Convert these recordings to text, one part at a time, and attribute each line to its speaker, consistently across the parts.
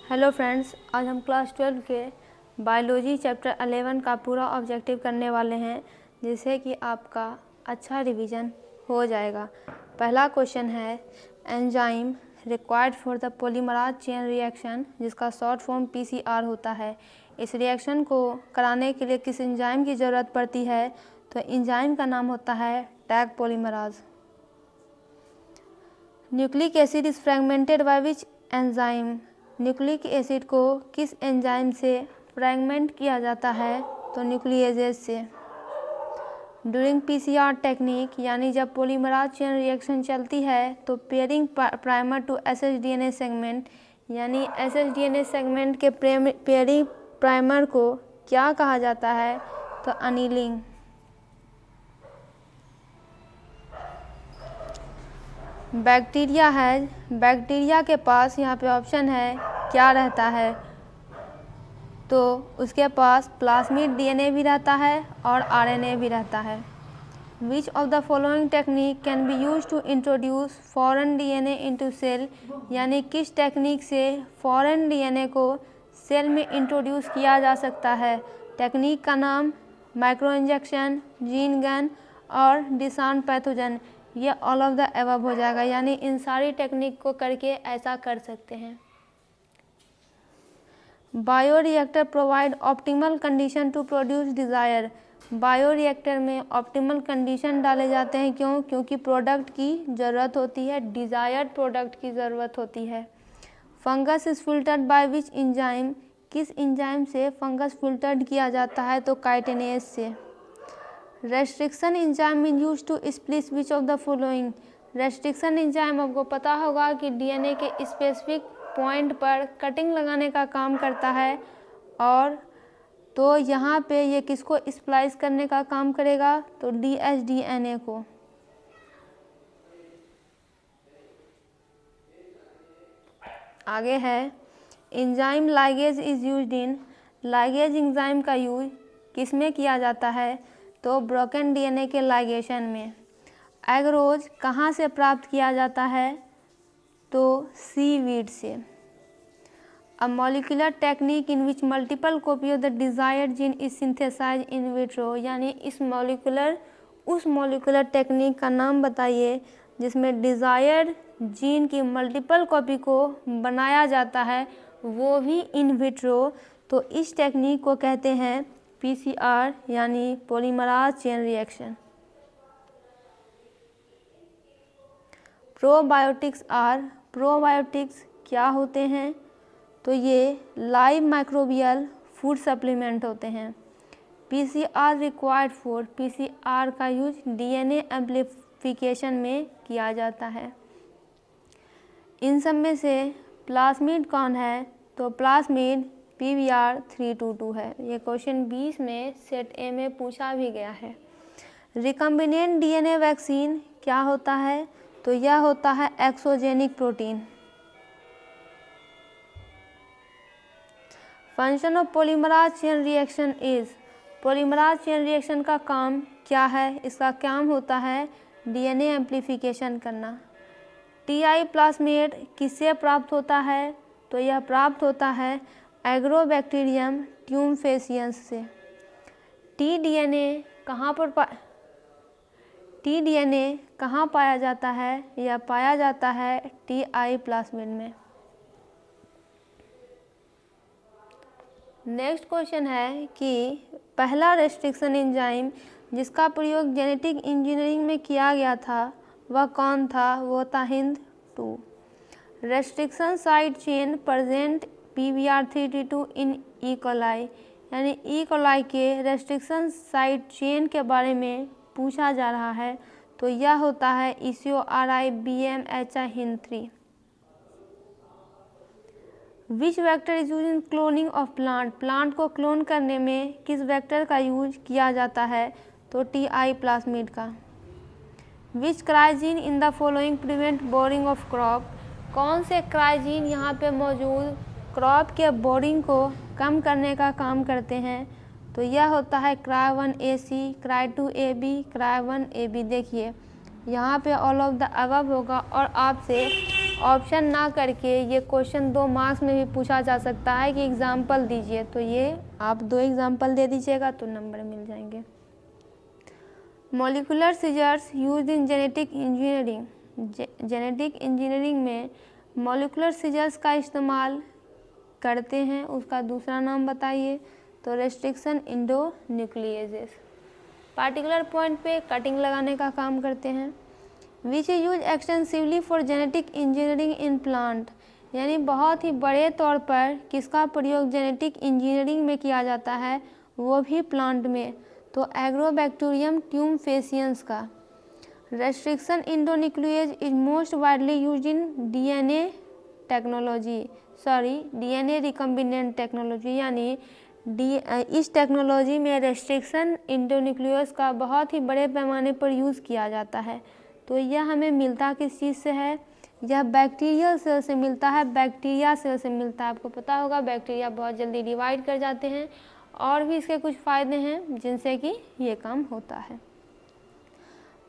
Speaker 1: Hello friends, आज हम class 12 के बायोलॉजी चैप्टर 11 का पूरा ऑब्जेक्टिव करने वाले हैं, जिससे कि आपका अच्छा रिवीजन हो जाएगा। पहला क्वेश्चन है enzyme required for the पॉलीमराज chain reaction, जिसका शॉर्ट फॉर्म PCR होता है। इस रिएक्शन को कराने के लिए किस एंजाइम की ज़रूरत पड़ती है? तो एंजाइम का नाम होता है tag पॉलीमराज। Nucleic acid is fragmented bye which enzyme? Nucleic acid को किस एंजाइम से फ्रैगमेंट किया जाता है? तो न्यूक्लिएजेज से। ड्यूरिंग PCR टेक्निक, यानी जब पॉलीमराज चेन रिएक्शन चलती है, तो pairing primer to SHDNA segment, यानी SHDNA सेगमेंट के पेयरिंग प्राइमर को क्या कहा जाता है? तो अनिलिंग। बैक्टीरिया है, बैक्टीरिया के पास यहाँ पे ऑप्शन है क्या रहता है? तो उसके पास प्लाज्मिड DNA भी रहता है और RNA भी रहता है। Which of the following technique can be use to introduce foreign DNA into cell, यानी किस टेक्निक से फॉरेन DNA को सेल में इंट्रोड्यूस किया जा सकता है? टेक्निक का नाम माइक्रो इंजेक्शन, जीन गन और डिसांट पैथोजन। ये ऑल ऑफ द एबव हो जाएगा, यानी इन सारी टेक्निक को करके ऐसा कर सकते हैं। Bioreactor provide optimal condition to produce desire. Bioreactor में ऑप्टिमल कंडीशन डाले जाते हैं, क्यों? क्योंकि प्रोडक्ट की ज़रूरत होती है, डिज़ायर्ड प्रोडक्ट की ज़रूरत होती है। Fungus is filtered by which enzyme? किस एंजाइम से फंगस फिल्टर्ड किया जाता है? तो काइटिनेज से। Restriction enzyme is use to split which of the following? Restriction enzyme आपको पता होगा कि DNA के स्पेसिफिक पॉइंट पर कटिंग लगाने का काम करता है, और तो यहाँ पे ये किसको स्प्लाइस करने का काम करेगा? तो DHDNA को। आगे है enzyme ligase is used in. Ligase enzyme का यूज किस में किया जाता है? तो ब्रोकन DNA के लाइगेशन में। एगरोज कहाँ से प्राप्त किया जाता है? तो सीवीड से। A molecular technique in which multiple copy of the desired gene is synthesize in vitro, यानी उस मॉलिक्यूलर टेक्निक का नाम बताइए जिसमें डिजायर्ड जीन की मल्टीपल कॉपी को बनाया जाता है, वो भी इन विट्रो। तो इस टेक्निक को कहते हैं PCR, यानी पॉलीमराज चेन रिएक्शन। प्रोबायोटिक्स क्या होते हैं? तो ये लाइव माइक्रोबियल फूड सप्लीमेंट होते हैं। PCR रिक्वायर्ड फॉर, PCR का यूज DNA एम्प्लीफिकेशन में किया जाता है। इन सब में से प्लाज्मिड कौन है? तो प्लाज्मिड PBr 322 है। ये क्वेश्चन 20 में सेट A में पूछा भी गया है। रिकम्बिनेंट DNA वैक्सीन क्या होता है? तो यह होता है exogenic protein. Function of पॉलीमराज chain reaction is, पॉलीमराज chain reaction का काम क्या है? इसका काम होता है DNA एम्प्लीफिकेशन करना। TI प्लाज्मिड किससे प्राप्त होता है? तो यह प्राप्त होता है एग्रोबैक्टीरियम ट्यूमफेसियंस से। TDNA कहाँ पाया जाता है? यह पाया जाता है TI प्लाज्मिड में। नेक्स्ट क्वेश्चन है कि पहला रेस्ट्रिक्शन एंजाइम जिसका प्रयोग जेनेटिक इंजीनियरिंग में किया गया था वह कौन था? वो था HindII। Restriction side chain present PBr 322 इन E. coli, यानी E. coli के रेस्ट्रिक्शन साइड चेन के बारे में पूछा जा रहा है, तो यह होता है EcoRI-BMHI HindIII। Which vector is use in cloning of plant? Plant को क्लोन करने में किस वेक्टर का यूज किया जाता है? तो TI प्लाज्मिड का। Which cry gene in the following prevent boring of crop? कौन से क्राइजीन यहाँ पे मौजूद क्रॉप के बोरिंग को कम करने का काम करते हैं? तो यह होता है Cry1AC, Cry2AB, Cry1AB। देखिए यहाँ पे ऑल ऑफ द अबव होगा और आपसे ऑप्शन ना करके ये क्वेश्चन 2 मार्क्स में भी पूछा जा सकता है कि एग्जाम्पल दीजिए, तो ये आप 2 एग्जाम्पल दे दीजिएगा तो नंबर मिल जाएंगे। Molecular scissors used in genetic engineering, genetic engineering में मॉलिकुलर सीजर्स का इस्तेमाल करते हैं, उसका दूसरा नाम बताइए। तो रेस्ट्रिक्शन इंडोन्यूक्लिएजेस, पार्टिकुलर पॉइंट पे कटिंग लगाने का काम करते हैं। Which is use extensively for genetic engineering in plant, यानी बहुत ही बड़े तौर पर किसका प्रयोग जेनेटिक इंजीनियरिंग में किया जाता है, वो भी प्लांट में, तो एग्रोबैक्टीरियम ट्यूमफेसियंस का। Restriction endonuclease is most widely used in DNA recombinant technology, यानी इस टेक्नोलॉजी में रेस्ट्रिक्शन इंडोन्यूक्लियस का बहुत ही बड़े पैमाने पर यूज़ किया जाता है। तो यह हमें मिलता किस चीज़ से है, यह बैक्टीरियल सेल से मिलता है, बैक्टीरिया सेल से मिलता है। आपको पता होगा बैक्टीरिया बहुत जल्दी डिवाइड कर जाते हैं, और भी इसके कुछ फ़ायदे हैं जिनसे कि ये काम होता है।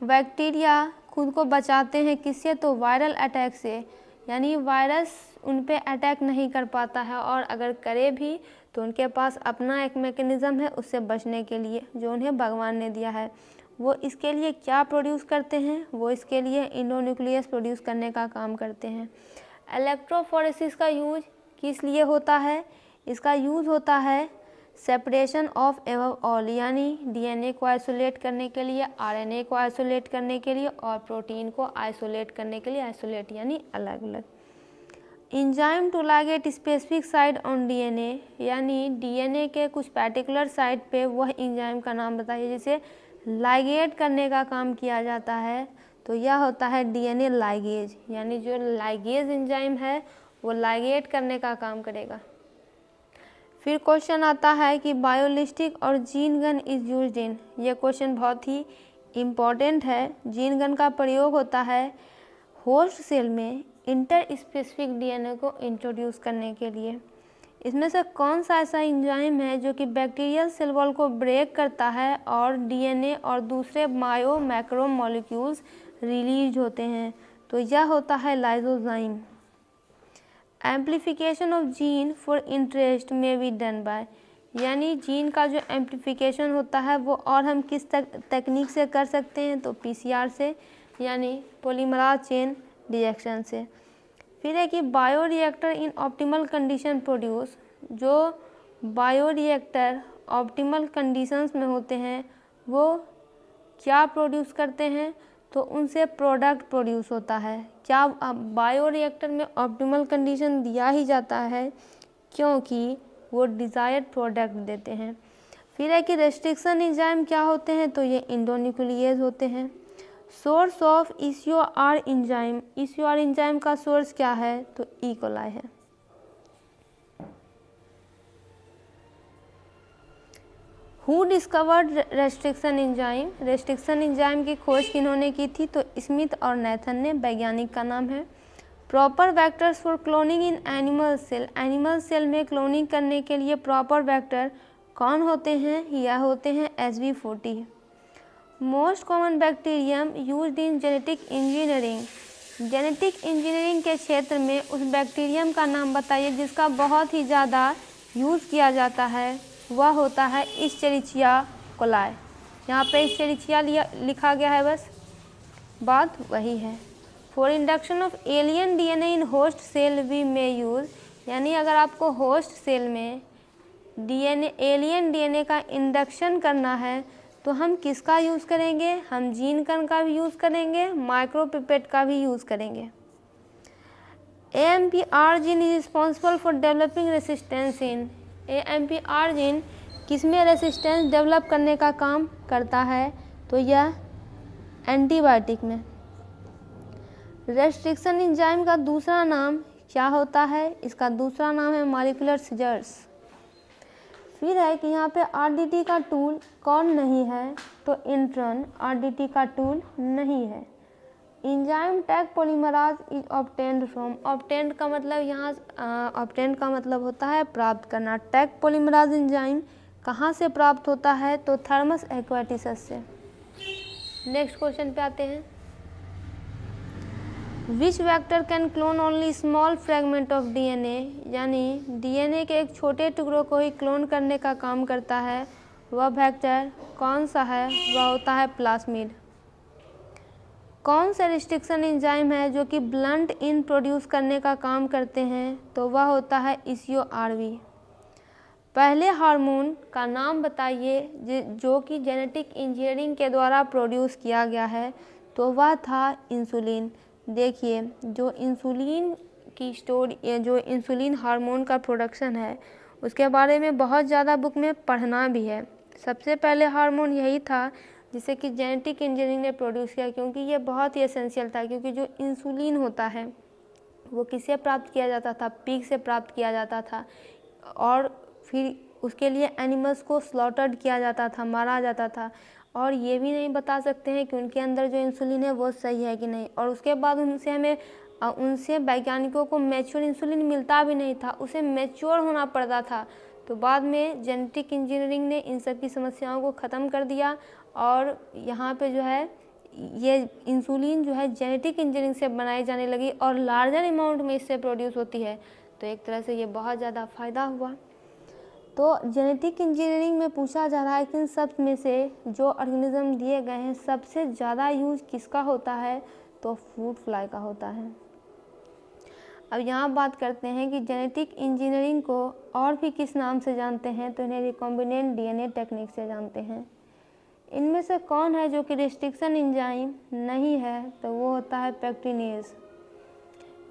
Speaker 1: बैक्टीरिया खुद को बचाते हैं किससे, तो वायरल अटैक से, यानी वायरस उन पे अटैक नहीं कर पाता है, और अगर करे भी तो उनके पास अपना एक मैकेनिज़्म है उससे बचने के लिए, जो उन्हें भगवान ने दिया है। वो इसके लिए क्या प्रोड्यूस करते हैं, वो इसके लिए इंडोन्यूक्लियस प्रोड्यूस करने का काम करते हैं। इलेक्ट्रोफोरेसिस का यूज किस लिए होता है, इसका यूज़ होता है सेपरेशन ऑफ एबव ऑल, यानी डीएनए को आइसोलेट करने के लिए, आरएनए को आइसोलेट करने के लिए, और प्रोटीन को आइसोलेट करने के लिए, आइसोलेट यानी अलग अलग। Enzyme to ligate specific site on DNA, यानी डीएनए के कुछ पर्टिकुलर साइट पे वह इंजाइम का नाम बताइए जिसे लाइगेट करने का काम किया जाता है, तो यह होता है डीएनए लाइगेज, यानी जो लाइगेज एंजाइम है वो लाइगेट करने का काम करेगा। फिर क्वेश्चन आता है कि बायोलिस्टिक और जीन गन इज यूज्ड इन, ये क्वेश्चन बहुत ही इम्पॉर्टेंट है। जीन गन का प्रयोग होता है होस्ट सेल में इंटर स्पेसिफिक डीएनए को इंट्रोड्यूस करने के लिए। इसमें से कौन सा ऐसा एंजाइम है जो कि बैक्टीरियल सेल वॉल को ब्रेक करता है और डीएनए और दूसरे बायो मैक्रो मॉलिक्यूल्स रिलीज होते हैं, तो यह होता है lysozyme. Amplification of gene for interest में बी डन बाय, यानी जीन का जो एम्प्लीफिकेशन होता है वो और हम किस तकनीक से कर सकते हैं, तो पीसीआर से, यानी पॉलीमराज चेन रिएक्शन से। फिर है कि बायोरिएक्टर इन ऑप्टिमल कंडीशन प्रोड्यूस, जो बायोरिएक्टर ऑप्टिमल कंडीशंस में होते हैं वो क्या प्रोड्यूस करते हैं, तो उनसे प्रोडक्ट प्रोड्यूस होता है। क्या बायोरिएक्टर में ऑप्टिमल कंडीशन दिया ही जाता है क्योंकि वो डिज़ायर्ड प्रोडक्ट देते हैं। फिर है कि रेस्ट्रिक्शन एंजाइम क्या होते हैं, तो ये इंडोन्यूक्लिएज होते हैं। Source of ECOR enzyme, ECOR enzyme का सोर्स क्या है, तो ई कोलाई है। Who discovered restriction enzyme, restriction enzyme की खोज किन्होंने की थी, तो स्मिथ और नेथन ने, वैज्ञानिक का नाम है। Proper vectors for cloning in animal cell, animal cell में क्लोनिंग करने के लिए प्रॉपर वेक्टर कौन होते हैं, यह होते हैं SV40। Most common bacterium used in genetic engineering, genetic engineering के क्षेत्र में उस बैक्टीरियम का नाम बताइए जिसका बहुत ही ज़्यादा यूज़ किया जाता है, वह होता है इस्चेरिचिया कोलाई। यहाँ पे इस्चेरिचिया लिखा गया है, बस बात वही है। For induction of alien DNA in host cell we may use, यानी अगर आपको होस्ट सेल में एलियन डीएनए का इंडक्शन करना है तो हम किसका यूज़ करेंगे, हम जीन गन का भी यूज़ करेंगे, माइक्रोपिपेट का भी यूज़ करेंगे। AMPR gene is responsible for developing resistance in, AMPR gene किसमें रेसिस्टेंस डेवलप करने का काम करता है, तो यह एंटीबायोटिक में। रेस्ट्रिक्शन एंजाइम का दूसरा नाम क्या होता है, इसका दूसरा नाम है मॉलिक्यूलर सीजर्स। फिर है कि यहाँ पे RDT का टूल कौन नहीं है, तो इंट्रॉन RDT का टूल नहीं है। Enzyme tag पॉलीमराज is obtained from, obtained का मतलब यहाँ ऑब्टेन्ड का मतलब होता है प्राप्त करना। टैग पॉलीमराज एंजाइम कहाँ से प्राप्त होता है, तो थर्मस एक्वाटिसस से। नेक्स्ट क्वेश्चन पे आते हैं। Which vector can clone only small fragment of DNA, यानी डीएनए के एक छोटे टुकड़ों को ही क्लोन करने का काम करता है, वह वेक्टर कौन सा है? वह होता है प्लास्मिड। कौन से रिस्ट्रिक्शन एंजाइम है जो कि ब्लंट इन प्रोड्यूस करने का काम करते हैं? तो वह होता है ECORB। पहले हार्मोन का नाम बताइए जो कि जेनेटिक इंजीनियरिंग के द्वारा प्रोड्यूस किया गया है, तो वह था इंसुलिन। देखिए, जो इंसुलिन की स्टोरी, जो इंसुलिन हार्मोन का प्रोडक्शन है, उसके बारे में बहुत ज़्यादा बुक में पढ़ना भी है। सबसे पहले हार्मोन यही था जिसे कि जेनेटिक इंजीनियरिंग ने प्रोड्यूस किया, क्योंकि ये बहुत ही एसेंशियल था। क्योंकि जो इंसुलिन होता है वो किससे प्राप्त किया जाता था? पिग से प्राप्त किया जाता था, और फिर उसके लिए एनिमल्स को स्लॉटर्ड किया जाता था, मारा जाता था, और ये भी नहीं बता सकते हैं कि उनके अंदर जो इंसुलिन है वो सही है कि नहीं। और उसके बाद उनसे वैज्ञानिकों को मैच्योर इंसुलिन मिलता भी नहीं था, उसे मैच्योर होना पड़ता था। तो बाद में जेनेटिक इंजीनियरिंग ने इन सब की समस्याओं को ख़त्म कर दिया, और यहाँ पे जो है ये इंसुलिन जो है जेनेटिक इंजीनियरिंग से बनाई जाने लगी, और लार्जर अमाउंट में इससे प्रोड्यूस होती है। तो एक तरह से ये बहुत ज़्यादा फ़ायदा हुआ। तो जेनेटिक इंजीनियरिंग में पूछा जा रहा है कि इन सब में से जो ऑर्गेनिज्म दिए गए हैं सबसे ज़्यादा यूज किसका होता है? तो फ्रूट फ्लाई का होता है। अब यहाँ बात करते हैं कि जेनेटिक इंजीनियरिंग को और भी किस नाम से जानते हैं? तो इन्हें रिकॉम्बिनेंट डीएनए टेक्निक से जानते हैं। इनमें से कौन है जो कि रिस्ट्रिक्शन एंजाइम नहीं है? तो वो होता है pectinase.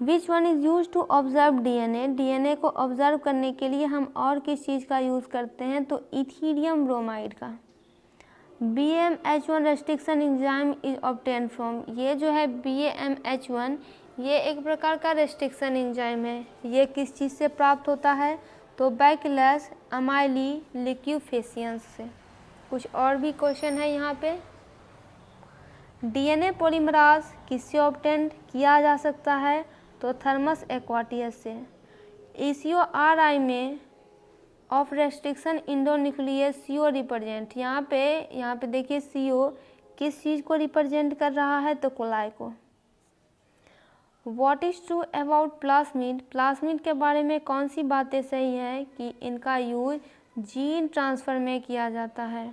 Speaker 1: Which one is use to observe DNA? DNA को ऑब्जर्व करने के लिए हम और किस चीज़ का यूज़ करते हैं? तो इथीरियम ब्रोमाइड का। BMH1 restriction enzyme is obtain from, ये जो है BMH1 ये एक प्रकार का रेस्ट्रिक्शन एंजाइम है। ये किस चीज़ से प्राप्त होता है? तो बैक्टीरियस अमाइली लिक्यूफेसियंस से। कुछ और भी क्वेश्चन है यहाँ पे। डीएनए पॉलीमराज किससे ऑब्टेन किया जा सकता है? तो थर्मस एक्वाटियस से। ECORI में of restriction endonuclease CO represent, यहाँ पे देखिए CO किस चीज़ को रिप्रेजेंट कर रहा है? तो कोलाई को। What is true about plasmid? Plasmid के बारे में कौन सी बातें सही हैं? कि इनका यूज जीन ट्रांसफ़र में किया जाता है।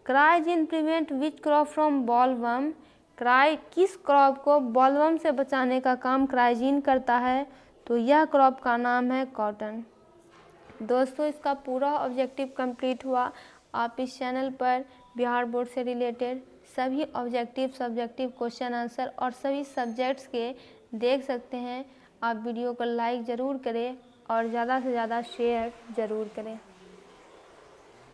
Speaker 1: क्राइजीन prevent which crop from bollworm? किस क्रॉप को बॉलवर्म से बचाने का काम क्राइजीन करता है? तो यह क्रॉप का नाम है कॉटन। दोस्तों, इसका पूरा ऑब्जेक्टिव कंप्लीट हुआ। आप इस चैनल पर बिहार बोर्ड से रिलेटेड सभी ऑब्जेक्टिव, सब्जेक्टिव क्वेश्चन आंसर और सभी सब्जेक्ट्स के देख सकते हैं। आप वीडियो को लाइक ज़रूर करें और ज़्यादा से ज़्यादा शेयर ज़रूर करें।